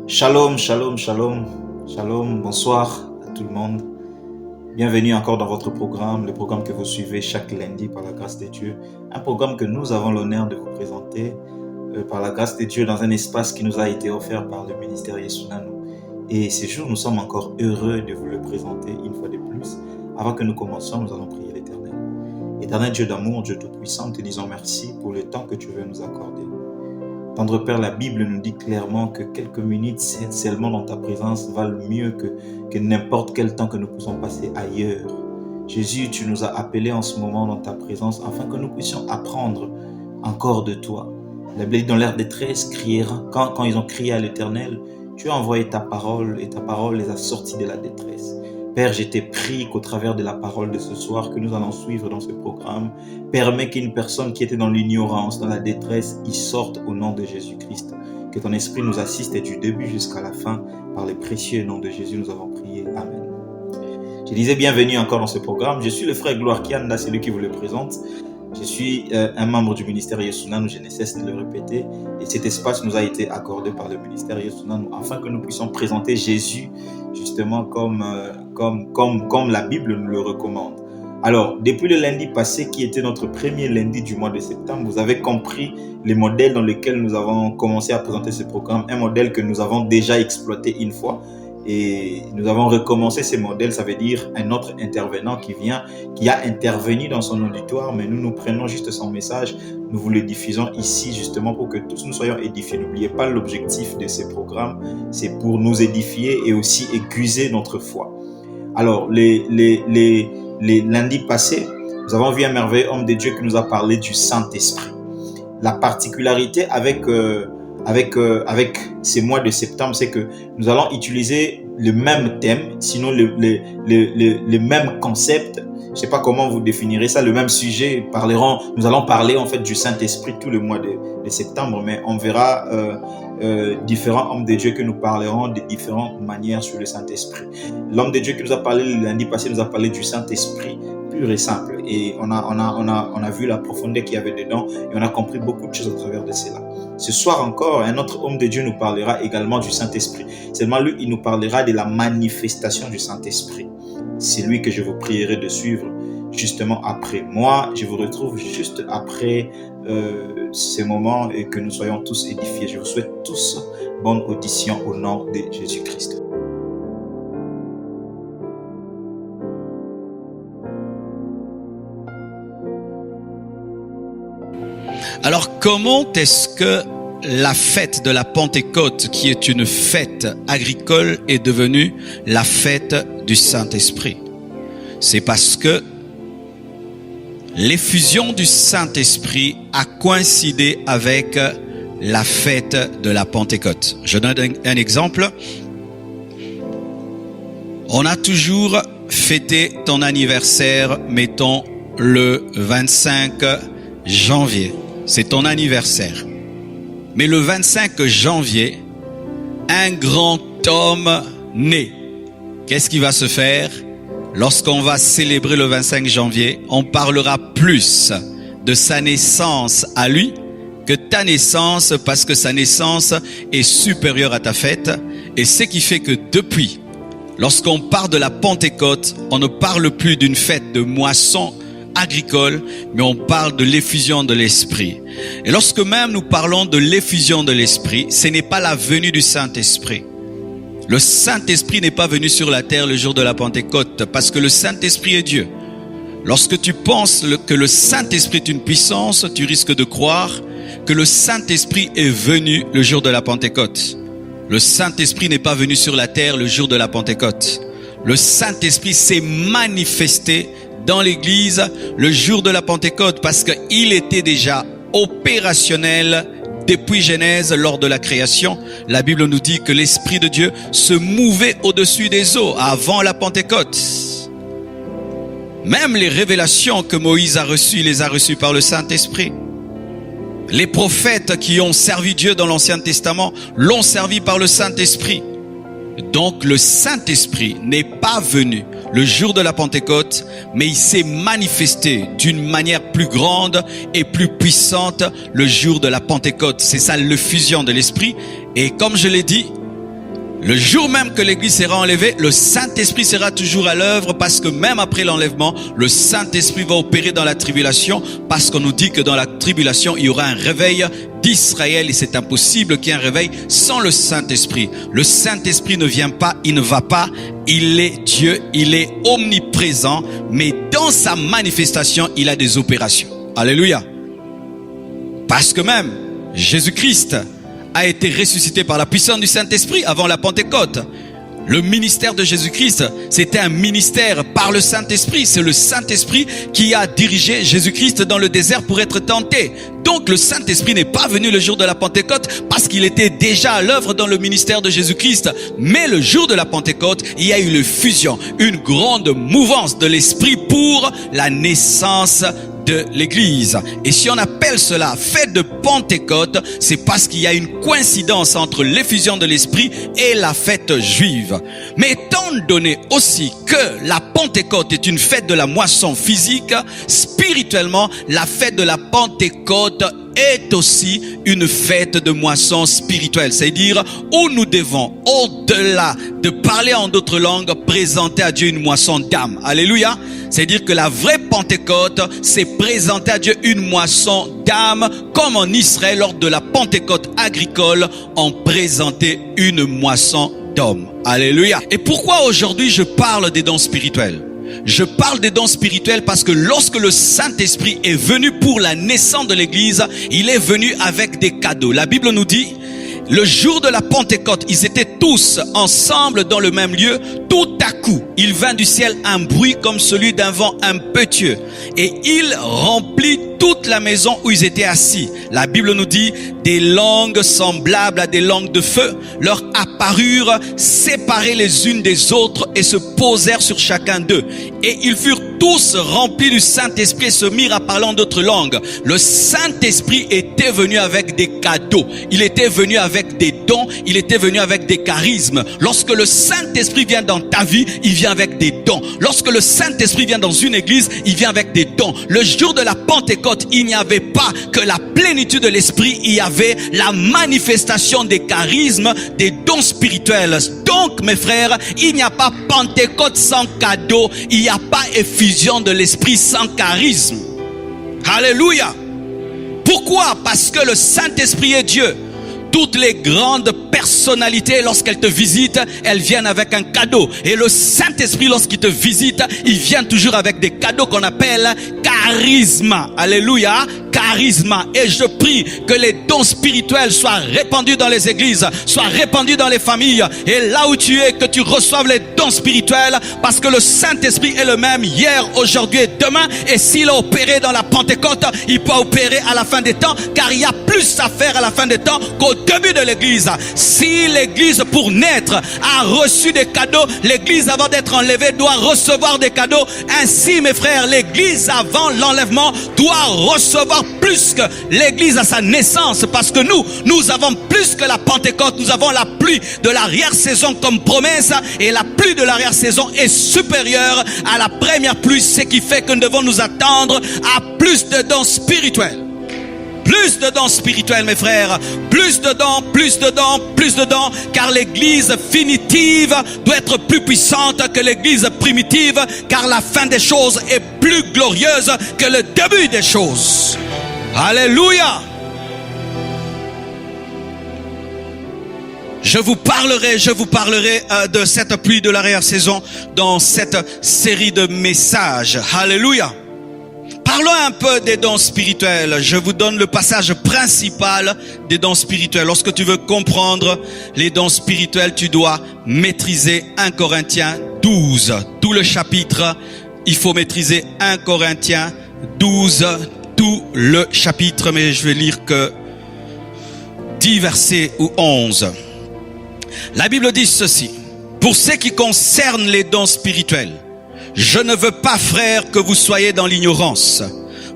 Shalom, shalom, shalom, shalom, bonsoir à tout le monde. Bienvenue encore dans votre programme, le programme que vous suivez chaque lundi par la grâce de Dieu. Un programme que nous avons l'honneur de vous présenter par la grâce de Dieu dans un espace qui nous a été offert par le ministère Yesunanu. Et ce jour, nous sommes encore heureux de vous le présenter une fois de plus. Avant que nous commencions, nous allons prier l'Éternel. Éternel Dieu d'amour, Dieu Tout-Puissant, te disons merci pour le temps que tu veux nous accorder. Tendre Père, la Bible nous dit clairement que quelques minutes seulement dans ta présence valent mieux que n'importe quel temps que nous pouvons passer ailleurs. Jésus, tu nous as appelés en ce moment dans ta présence afin que nous puissions apprendre encore de toi. Les blés dans leur détresse crièrent, quand ils ont crié à l'Éternel, tu as envoyé ta parole et ta parole les a sortis de la détresse. Père, je t'ai prié qu'au travers de la parole de ce soir que nous allons suivre dans ce programme, permets qu'une personne qui était dans l'ignorance, dans la détresse, y sorte au nom de Jésus-Christ. Que ton esprit nous assiste du début jusqu'à la fin. Par les précieux noms de Jésus, nous avons prié. Amen. Je disais bienvenue encore dans ce programme. Je suis le frère Gloire Kianda, c'est lui qui vous le présente. Je suis un membre du ministère Yesunanu, je ne cesse de le répéter. Et cet espace nous a été accordé par le ministère Yesunanu afin que nous puissions présenter Jésus justement comme la Bible nous le recommande. Alors, depuis le lundi passé, qui était notre premier lundi du mois de septembre, vous avez compris les modèles dans lesquels nous avons commencé à présenter ce programme. Un modèle que nous avons déjà exploité une fois. Et nous avons recommencé ces modèles, ça veut dire un autre intervenant qui a intervenu dans son auditoire, mais nous prenons juste son message, nous vous le diffusons ici justement pour que tous nous soyons édifiés. N'oubliez pas l'objectif de ces programmes, c'est pour nous édifier et aussi aiguiser notre foi. Alors, les lundis passés, nous avons vu un merveilleux homme de Dieu qui nous a parlé du Saint-Esprit. La particularité avec ces mois de septembre, c'est que nous allons utiliser le même thème, sinon le même concept. Je ne sais pas comment vous définirez ça, le même sujet. Nous allons parler en fait du Saint-Esprit tout le mois de septembre, mais on verra différents hommes de Dieu que nous parlerons de différentes manières sur le Saint-Esprit. L'homme de Dieu qui nous a parlé le lundi passé nous a parlé du Saint-Esprit pur et simple, et on a vu la profondeur qu'il y avait dedans et on a compris beaucoup de choses à travers de cela. Ce soir encore, un autre homme de Dieu nous parlera également du Saint-Esprit. Seulement lui, il nous parlera de la manifestation du Saint-Esprit. C'est lui que je vous prierai de suivre justement après. Moi, je vous retrouve juste après ces moments et que nous soyons tous édifiés. Je vous souhaite tous bonne audition au nom de Jésus-Christ. Alors, comment est-ce que la fête de la Pentecôte, qui est une fête agricole, est devenue la fête du Saint-Esprit? C'est parce que l'effusion du Saint-Esprit a coïncidé avec la fête de la Pentecôte. Je donne un exemple. On a toujours fêté ton anniversaire, mettons, le 25 janvier. C'est ton anniversaire. Mais le 25 janvier, un grand homme naît. Qu'est-ce qui va se faire? Lorsqu'on va célébrer le 25 janvier, on parlera plus de sa naissance à lui que ta naissance, parce que sa naissance est supérieure à ta fête. Et ce qui fait que depuis, lorsqu'on parle de la Pentecôte, on ne parle plus d'une fête de moisson agricole, mais on parle de l'effusion de l'Esprit. Et lorsque même nous parlons de l'effusion de l'Esprit, ce n'est pas la venue du Saint-Esprit. Le Saint-Esprit n'est pas venu sur la terre le jour de la Pentecôte, parce que le Saint-Esprit est Dieu. Lorsque tu penses que le Saint-Esprit est une puissance, tu risques de croire que le Saint-Esprit est venu le jour de la Pentecôte. Le Saint-Esprit n'est pas venu sur la terre le jour de la Pentecôte. Le Saint-Esprit s'est manifesté dans l'église le jour de la Pentecôte, parce qu'il était déjà opérationnel depuis Genèse lors de la création. La Bible nous dit que l'Esprit de Dieu se mouvait au-dessus des eaux avant la Pentecôte. Même les révélations que Moïse a reçues, il les a reçues par le Saint-Esprit. Les prophètes qui ont servi Dieu dans l'Ancien Testament l'ont servi par le Saint-Esprit. Donc le Saint-Esprit n'est pas venu le jour de la Pentecôte, mais il s'est manifesté d'une manière plus grande et plus puissante le jour de la Pentecôte. C'est ça l'effusion de l'Esprit. Et comme je l'ai dit, Le jour même que l'Église sera enlevée, le Saint-Esprit sera toujours à l'œuvre parce que même après l'enlèvement, le Saint-Esprit va opérer dans la tribulation parce qu'on nous dit que dans la tribulation, il y aura un réveil d'Israël et c'est impossible qu'il y ait un réveil sans le Saint-Esprit. Le Saint-Esprit ne vient pas, il ne va pas, il est Dieu, il est omniprésent, mais dans sa manifestation, il a des opérations. Alléluia. Parce que même Jésus-Christ a été ressuscité par la puissance du Saint-Esprit avant la Pentecôte. Le ministère de Jésus-Christ, c'était un ministère par le Saint-Esprit. C'est le Saint-Esprit qui a dirigé Jésus-Christ dans le désert pour être tenté. Donc le Saint-Esprit n'est pas venu le jour de la Pentecôte parce qu'il était déjà à l'œuvre dans le ministère de Jésus-Christ. Mais le jour de la Pentecôte, il y a eu une fusion, une grande mouvance de l'Esprit pour la naissance de l'Église. Et si on appelle cela fête de Pentecôte, c'est parce qu'il y a une coïncidence entre l'effusion de l'Esprit et la fête juive. Mais étant donné aussi que la Pentecôte est une fête de la moisson physique, spirituellement, la fête de la Pentecôte est aussi une fête de moisson spirituelle. C'est-à-dire où nous devons, au-delà de parler en d'autres langues, présenter à Dieu une moisson d'âme. Alléluia. C'est-à-dire que la vraie Pentecôte, c'est présenter à Dieu une moisson d'âme, comme en Israël, lors de la Pentecôte agricole, on présentait une moisson d'hommes. Alléluia. Et pourquoi aujourd'hui je parle des dons spirituels? Je parle des dons spirituels parce que lorsque le Saint-Esprit est venu pour la naissance de l'Église, il est venu avec des cadeaux. La Bible nous dit, le jour de la Pentecôte, ils étaient tous ensemble dans le même lieu. Tout à coup, il vint du ciel un bruit comme celui d'un vent impétueux. Et il remplit toute la maison où ils étaient assis. La Bible nous dit, des langues semblables à des langues de feu leur apparurent, séparées les unes des autres et se posèrent sur chacun d'eux. Et ils furent tous remplis du Saint-Esprit et se mirent à parler en d'autres langues. Le Saint-Esprit était venu avec des cadeaux. Il était venu avec des dons. Il était venu avec des charismes. Lorsque le Saint-Esprit vient dans ta vie, il vient avec des dons. Lorsque le Saint-Esprit vient dans une église, il vient avec des dons. Le jour de la Pentecôte, il n'y avait pas que la plénitude de l'Esprit, il y avait la manifestation des charismes, des dons spirituels. Donc, mes frères, il n'y a pas Pentecôte sans cadeau. Il n'y a pas effusion de l'Esprit sans charisme. Alléluia. Pourquoi? Parce que le Saint-Esprit est Dieu. Toutes les grandes personnalités, lorsqu'elles te visitent, elles viennent avec un cadeau. Et le Saint-Esprit, lorsqu'il te visite, il vient toujours avec des cadeaux qu'on appelle charisme. Alléluia. Charisme. Et je prie que les dons spirituels soient répandus dans les églises, soient répandus dans les familles. Et là où tu es, que tu reçoives les dons spirituels, parce que le Saint-Esprit est le même hier, aujourd'hui et demain. Et s'il a opéré dans la Pentecôte, il peut opérer à la fin des temps, car il y a plus à faire à la fin des temps qu'au début de l'église. Si l'église pour naître a reçu des cadeaux, l'église avant d'être enlevée doit recevoir des cadeaux. Ainsi, mes frères, l'église avant l'enlèvement doit recevoir plus que l'église à sa naissance, parce que nous avons plus que la Pentecôte. Nous avons la pluie de l'arrière-saison comme promesse, et la pluie de l'arrière-saison est supérieure à la première pluie, ce qui fait que nous devons nous attendre à plus de dons spirituels. Plus de dons spirituels, mes frères. Plus de dons, plus de dons, plus de dons. Car l'église finitive doit être plus puissante que l'église primitive. Car la fin des choses est plus glorieuse que le début des choses. Alléluia. Je vous parlerai de cette pluie de l'arrière-saison dans cette série de messages. Alléluia. Parlons un peu des dons spirituels. Je vous donne le passage principal des dons spirituels. Lorsque tu veux comprendre les dons spirituels, tu dois maîtriser 1 Corinthiens 12. Tout le chapitre, il faut maîtriser 1 Corinthiens 12, tout le chapitre, mais je vais lire que 10 versets ou 11. La Bible dit ceci: pour ce qui concerne les dons spirituels, je ne veux pas, frères, que vous soyez dans l'ignorance.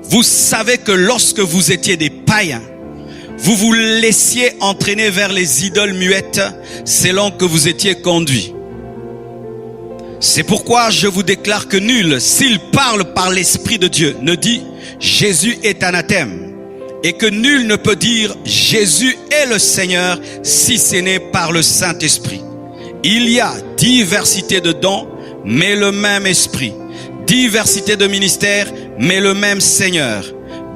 Vous savez que lorsque vous étiez des païens, vous vous laissiez entraîner vers les idoles muettes, selon que vous étiez conduits. C'est pourquoi je vous déclare que nul, s'il parle par l'Esprit de Dieu, ne dit « Jésus est anathème » et que nul ne peut dire « Jésus est le Seigneur » si ce n'est par le Saint-Esprit. Il y a diversité de dons, mais le même esprit. Diversité de ministères, mais le même Seigneur.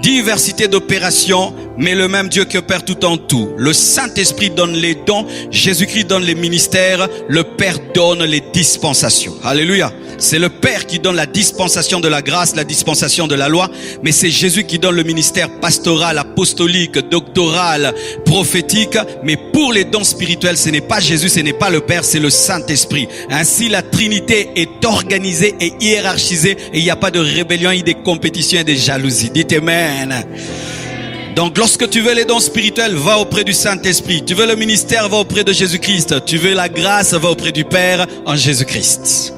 Diversité d'opérations, mais le même Dieu qui opère tout en tout. Le Saint-Esprit donne les dons, Jésus-Christ donne les ministères, le Père donne les dispensations. Alléluia. C'est le Père qui donne la dispensation de la grâce, la dispensation de la loi, mais c'est Jésus qui donne le ministère pastoral, apostolique, doctoral, prophétique. Mais pour les dons spirituels, ce n'est pas Jésus, ce n'est pas le Père, c'est le Saint-Esprit. Ainsi, la Trinité est organisée et hiérarchisée et il n'y a pas de rébellion, et des compétitions et des jalousies. Dites Amen. Donc lorsque tu veux les dons spirituels, va auprès du Saint-Esprit. Tu veux le ministère, va auprès de Jésus-Christ. Tu veux la grâce, va auprès du Père en Jésus-Christ.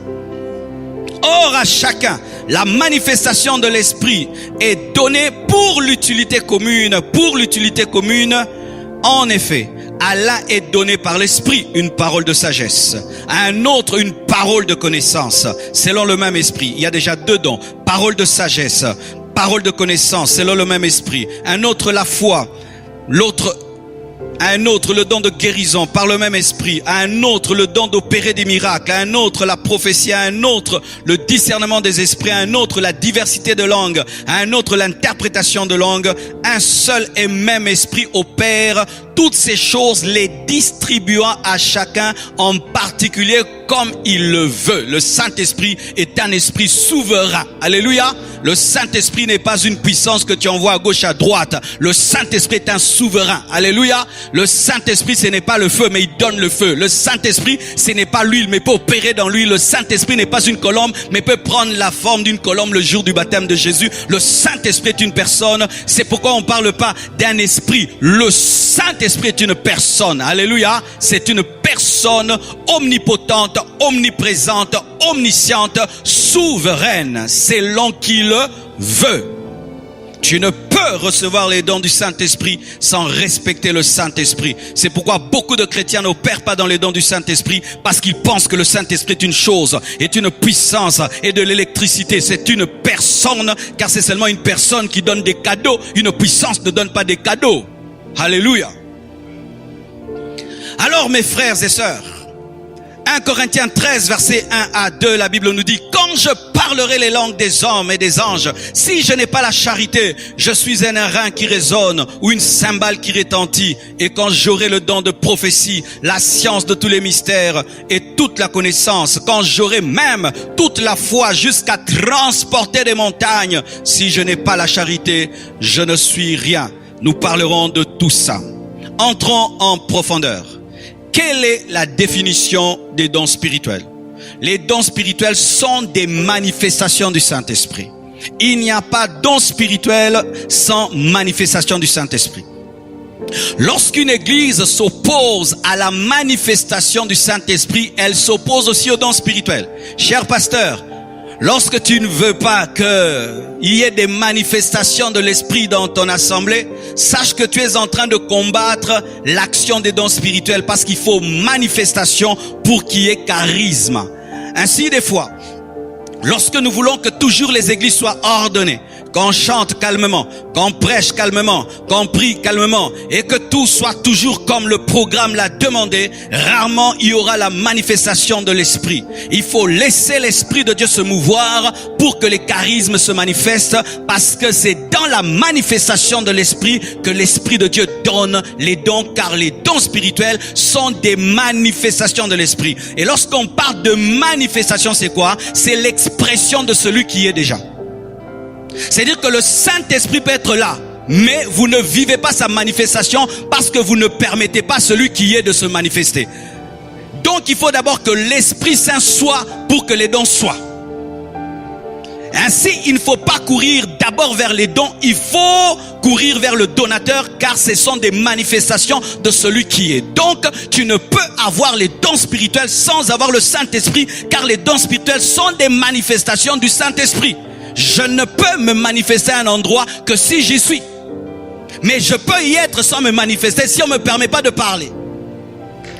Or à chacun, la manifestation de l'Esprit est donnée pour l'utilité commune. Pour l'utilité commune, en effet, à l'un est donné par l'Esprit une parole de sagesse, à un autre une parole de connaissance, selon le même Esprit. Il y a déjà deux dons, parole de sagesse, parole de connaissance, selon le même Esprit. Un autre la foi, l'autre à un autre le don de guérison par le même esprit, à un autre le don d'opérer des miracles, à un autre la prophétie, à un autre le discernement des esprits, à un autre la diversité de langues, à un autre l'interprétation de langues. Un seul et même esprit opère toutes ces choses, les distribuant à chacun en particulier comme il le veut. Le Saint-Esprit est un esprit souverain. Alléluia. Le Saint-Esprit n'est pas une puissance que tu envoies à gauche, à droite. Le Saint-Esprit est un souverain. Alléluia. Le Saint-Esprit, ce n'est pas le feu, mais il donne le feu. Le Saint-Esprit, ce n'est pas l'huile, mais peut opérer dans l'huile. Le Saint-Esprit n'est pas une colombe, mais peut prendre la forme d'une colombe le jour du baptême de Jésus. Le Saint-Esprit est une personne. C'est pourquoi on ne parle pas d'un esprit. Le Saint-Esprit est une personne. Alléluia. C'est une personne omnipotente, omniprésente, omnisciente, souveraine, selon qui le veut. Tu ne peux recevoir les dons du Saint-Esprit sans respecter le Saint-Esprit. C'est pourquoi beaucoup de chrétiens n'opèrent pas dans les dons du Saint-Esprit, parce qu'ils pensent que le Saint-Esprit est une chose, est une puissance et de l'électricité. C'est une personne, car c'est seulement une personne qui donne des cadeaux. Une puissance ne donne pas des cadeaux. Alléluia. Alors mes frères et sœurs, 1 Corinthiens 13 verset 1 à 2, la Bible nous dit: quand je parlerai les langues des hommes et des anges, si je n'ai pas la charité, je suis un airain qui résonne ou une cymbale qui retentit. Et quand j'aurai le don de prophétie, la science de tous les mystères et toute la connaissance, quand j'aurai même toute la foi jusqu'à transporter des montagnes, si je n'ai pas la charité, je ne suis rien. Nous parlerons de tout ça. Entrons en profondeur. Quelle est la définition des dons spirituels? Les dons spirituels sont des manifestations du Saint-Esprit. Il n'y a pas de don spirituel sans manifestation du Saint-Esprit. Lorsqu'une église s'oppose à la manifestation du Saint-Esprit, elle s'oppose aussi aux dons spirituels. Cher pasteur, lorsque tu ne veux pas qu'il y ait des manifestations de l'esprit dans ton assemblée, sache que tu es en train de combattre l'action des dons spirituels, parce qu'il faut manifestation pour qu'il y ait charisme. Ainsi, des fois, lorsque nous voulons que toujours les églises soient ordonnées, qu'on chante calmement, qu'on prêche calmement, qu'on prie calmement, et que tout soit toujours comme le programme l'a demandé, rarement il y aura la manifestation de l'Esprit. Il faut laisser l'Esprit de Dieu se mouvoir pour que les charismes se manifestent, parce que c'est dans la manifestation de l'Esprit que l'Esprit de Dieu donne les dons, car les dons spirituels sont des manifestations de l'Esprit. Et lorsqu'on parle de manifestation, c'est quoi? C'est l'expression de celui qui est déjà. C'est-à-dire que le Saint-Esprit peut être là, mais vous ne vivez pas sa manifestation parce que vous ne permettez pas celui qui est de se manifester. Donc il faut d'abord que l'Esprit Saint soit pour que les dons soient. Ainsi, il ne faut pas courir d'abord vers les dons, il faut courir vers le donateur, car ce sont des manifestations de celui qui est. Donc, tu ne peux avoir les dons spirituels sans avoir le Saint-Esprit, car les dons spirituels sont des manifestations du Saint-Esprit. Je ne peux me manifester à un endroit que si j'y suis. Mais je peux y être sans me manifester si on ne me permet pas de parler.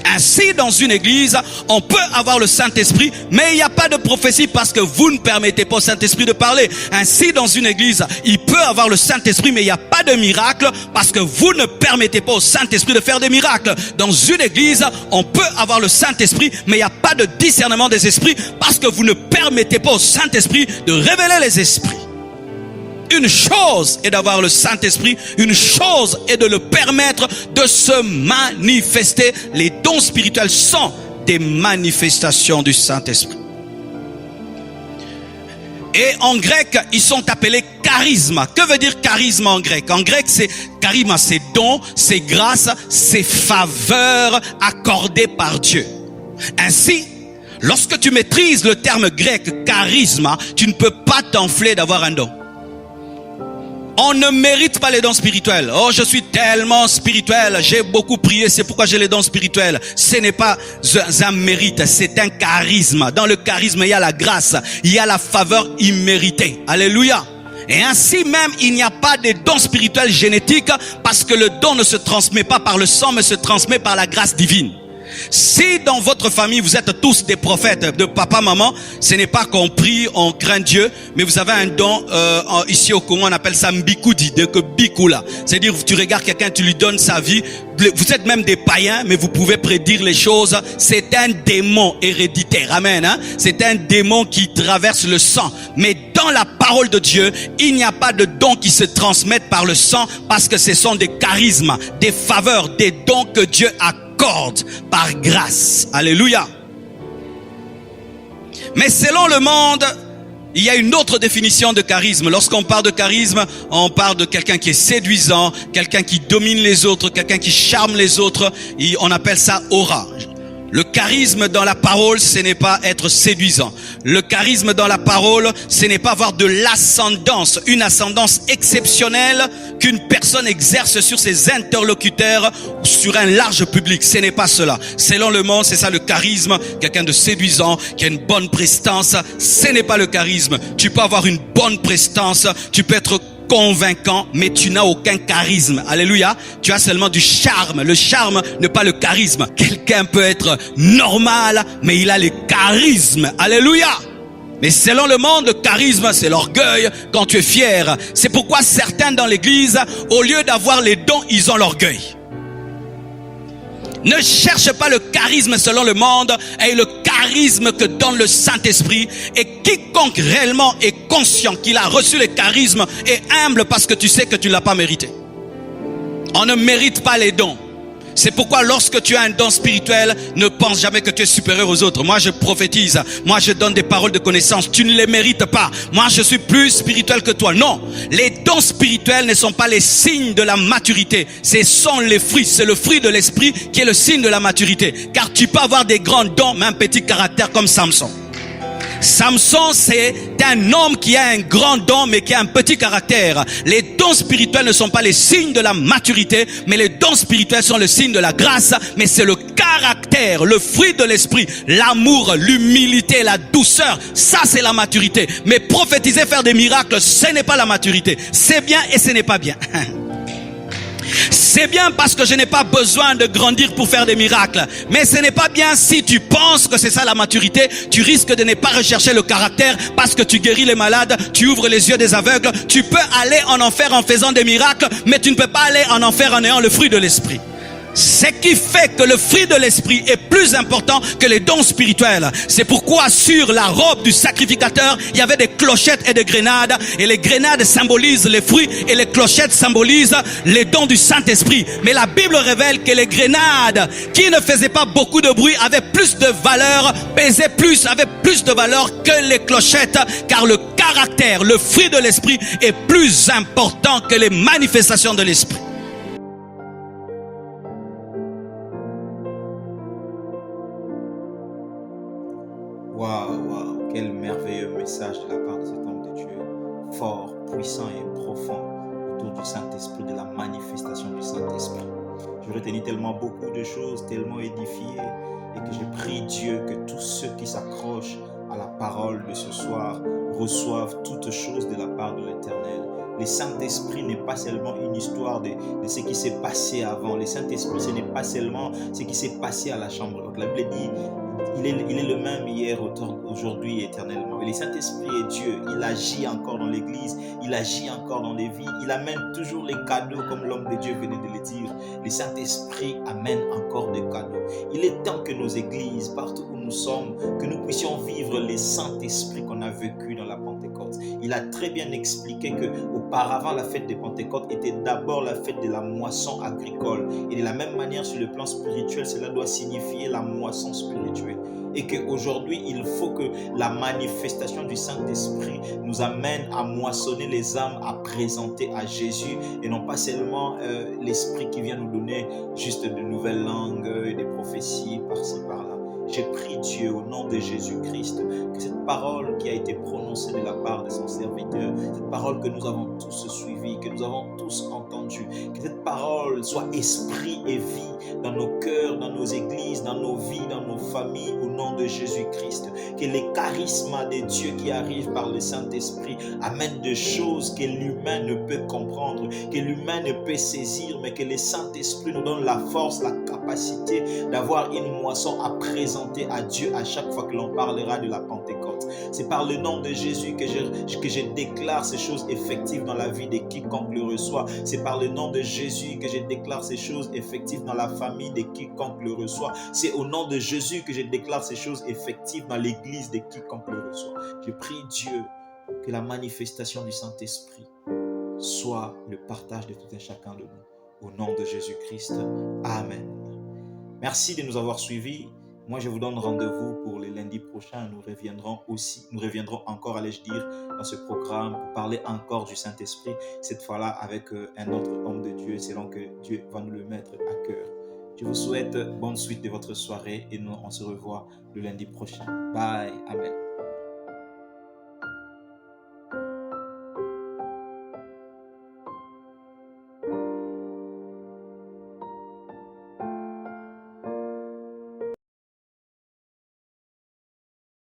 Ainsi, dans une église, on peut avoir le Saint-Esprit, mais il n'y a pas de prophétie parce que vous ne permettez pas au Saint-Esprit de parler. Ainsi, dans une église, il peut avoir le Saint-Esprit, mais il n'y a pas de miracle parce que vous ne permettez pas au Saint-Esprit de faire des miracles. Dans une église, on peut avoir le Saint-Esprit, mais il n'y a pas de discernement des esprits parce que vous ne permettez pas au Saint-Esprit de révéler les esprits. Une chose est d'avoir le Saint-Esprit, une chose est de le permettre de se manifester. Les dons spirituels sont des manifestations du Saint-Esprit. Et en grec, ils sont appelés charisma. Que veut dire charisme en grec? En grec, c'est charisma, c'est don, c'est grâce, c'est faveur accordée par Dieu. Ainsi, lorsque tu maîtrises le terme grec charisma, tu ne peux pas t'enfler d'avoir un don. On ne mérite pas les dons spirituels. Oh, je suis tellement spirituel, j'ai beaucoup prié, c'est pourquoi j'ai les dons spirituels. Ce n'est pas un mérite, c'est un charisme. Dans le charisme, il y a la grâce, il y a la faveur imméritée. Alléluia. Et ainsi même, il n'y a pas de dons spirituels génétiques parce que le don ne se transmet pas par le sang, mais se transmet par la grâce divine. Si dans votre famille vous êtes tous des prophètes de papa, maman, ce n'est pas qu'on prie, on craint Dieu, mais vous avez un don, ici au Congo on appelle ça mbikoudi, de que bikoula. C'est-à-dire tu regardes quelqu'un, tu lui donnes sa vie, vous êtes même des païens, mais vous pouvez prédire les choses. C'est un démon héréditaire, amen, hein? C'est un démon qui traverse le sang. Mais dans la parole de Dieu, il n'y a pas de dons qui se transmettent par le sang parce que ce sont des charismes, des faveurs, des dons que Dieu accorde par grâce. Alléluia. Mais selon le monde, il y a une autre définition de charisme. Lorsqu'on parle de charisme, on parle de quelqu'un qui est séduisant, quelqu'un qui domine les autres, quelqu'un qui charme les autres. Et on appelle ça aura. Le charisme dans la parole, ce n'est pas être séduisant. Le charisme dans la parole, ce n'est pas avoir de l'ascendance, une ascendance exceptionnelle qu'une personne exerce sur ses interlocuteurs ou sur un large public. Ce n'est pas cela. Selon le monde, c'est ça le charisme. Quelqu'un de séduisant, qui a une bonne prestance. Ce n'est pas le charisme. Tu peux avoir une bonne prestance, tu peux être convaincant, mais tu n'as aucun charisme. Alléluia. Tu as seulement du charme. Le charme n'est pas le charisme. Quelqu'un peut être normal, mais il a le charisme. Alléluia. Mais selon le monde, le charisme, c'est l'orgueil quand tu es fier. C'est pourquoi certains dans l'église, au lieu d'avoir les dons, ils ont l'orgueil. Ne cherche pas le charisme selon le monde et le charisme que donne le Saint-Esprit. Et quiconque réellement est conscient qu'il a reçu le charisme est humble parce que tu sais que tu ne l'as pas mérité. On ne mérite pas les dons. C'est pourquoi lorsque tu as un don spirituel, ne pense jamais que tu es supérieur aux autres. Moi, je prophétise. Moi, je donne des paroles de connaissance. Tu ne les mérites pas. Moi, je suis plus spirituel que toi. Non. Les dons spirituels ne sont pas les signes de la maturité. Ce sont les fruits. C'est le fruit de l'esprit qui est le signe de la maturité. Car tu peux avoir des grands dons, mais un petit caractère comme Samson. Samson, c'est un homme qui a un grand don, mais qui a un petit caractère. Les dons spirituels ne sont pas les signes de la maturité, mais les dons spirituels sont le signe de la grâce, mais c'est le caractère, le fruit de l'esprit, l'amour, l'humilité, la douceur. Ça, c'est la maturité. Mais prophétiser, faire des miracles, ce n'est pas la maturité. C'est bien et ce n'est pas bien. C'est bien parce que je n'ai pas besoin de grandir pour faire des miracles. Mais ce n'est pas bien si tu penses que c'est ça la maturité. Tu risques de ne pas rechercher le caractère parce que tu guéris les malades, tu ouvres les yeux des aveugles. Tu peux aller en enfer en faisant des miracles, mais tu ne peux pas aller en enfer en ayant le fruit de l'esprit. Ce qui fait que le fruit de l'esprit est plus important que les dons spirituels. C'est pourquoi sur la robe du sacrificateur, il y avait des clochettes et des grenades. Et les grenades symbolisent les fruits et les clochettes symbolisent les dons du Saint-Esprit. Mais la Bible révèle que les grenades, qui ne faisaient pas beaucoup de bruit, avaient plus de valeur, pesaient plus, avaient plus de valeur que les clochettes. Car le caractère, le fruit de l'esprit est plus important que les manifestations de l'esprit. Waouh, quel merveilleux message de la part de cet homme de Dieu, fort, puissant et profond, autour du Saint-Esprit, de la manifestation du Saint-Esprit. Je retenais tellement beaucoup de choses, tellement édifié, et que je prie Dieu que tous ceux qui s'accrochent à la parole de ce soir reçoivent toutes choses de la part de l'Éternel, Le Saint-Esprit n'est pas seulement une histoire de ce qui s'est passé avant. Le Saint-Esprit, ce n'est pas seulement ce qui s'est passé à la chambre haute. La Bible dit, il est le même hier, aujourd'hui et éternellement. Et le Saint-Esprit est Dieu. Il agit encore dans l'Église. Il agit encore dans les vies. Il amène toujours les cadeaux, comme l'homme de Dieu venait de le dire. Le Saint-Esprit amène encore des cadeaux. Il est temps que nos églises, partout où nous sommes, que nous puissions vivre les Saint-Esprit qu'on a vécu dans la Pentecôte. Il a très bien expliqué que auparavant, la fête de Pentecôte était d'abord la fête de la moisson agricole. Et de la même manière, sur le plan spirituel, cela doit signifier la moisson spirituelle. Et qu'aujourd'hui, il faut que la manifestation du Saint-Esprit nous amène à moissonner les âmes, à présenter à Jésus, et non pas seulement l'Esprit qui vient nous donner juste de nouvelles langues et des prophéties par-ci par-là. J'ai prie Dieu au nom de Jésus-Christ que cette parole qui a été prononcée de la part de son serviteur, cette parole que nous avons tous suivie, que nous avons tous entendue, que cette parole soit esprit et vie dans nos cœurs, dans nos églises, dans nos vies, dans nos familles, au nom de Jésus-Christ. Que les charismes de Dieu qui arrivent par le Saint-Esprit amènent des choses que l'humain ne peut comprendre, que l'humain ne peut saisir, mais que le Saint-Esprit nous donne la force, la capacité d'avoir une moisson à présenter à Dieu à chaque fois que l'on parlera de la Pentecôte. C'est par le nom de Jésus que je déclare ces choses effectives dans la vie de quiconque le reçoit. C'est par le nom de Jésus que je déclare ces choses effectives dans la famille de quiconque le reçoit. C'est au nom de Jésus que je déclare ces choses effectives dans l'église de quiconque le reçoit. Je prie Dieu que la manifestation du Saint-Esprit soit le partage de tout un chacun de nous. Au nom de Jésus-Christ. Amen. Merci de nous avoir suivis. Moi, je vous donne rendez-vous pour le lundi prochain. Nous reviendrons encore, allais-je dire, dans ce programme pour parler encore du Saint-Esprit, cette fois-là avec un autre homme de Dieu, selon que Dieu va nous le mettre à cœur. Je vous souhaite bonne suite de votre soirée et nous, on se revoit le lundi prochain. Bye. Amen.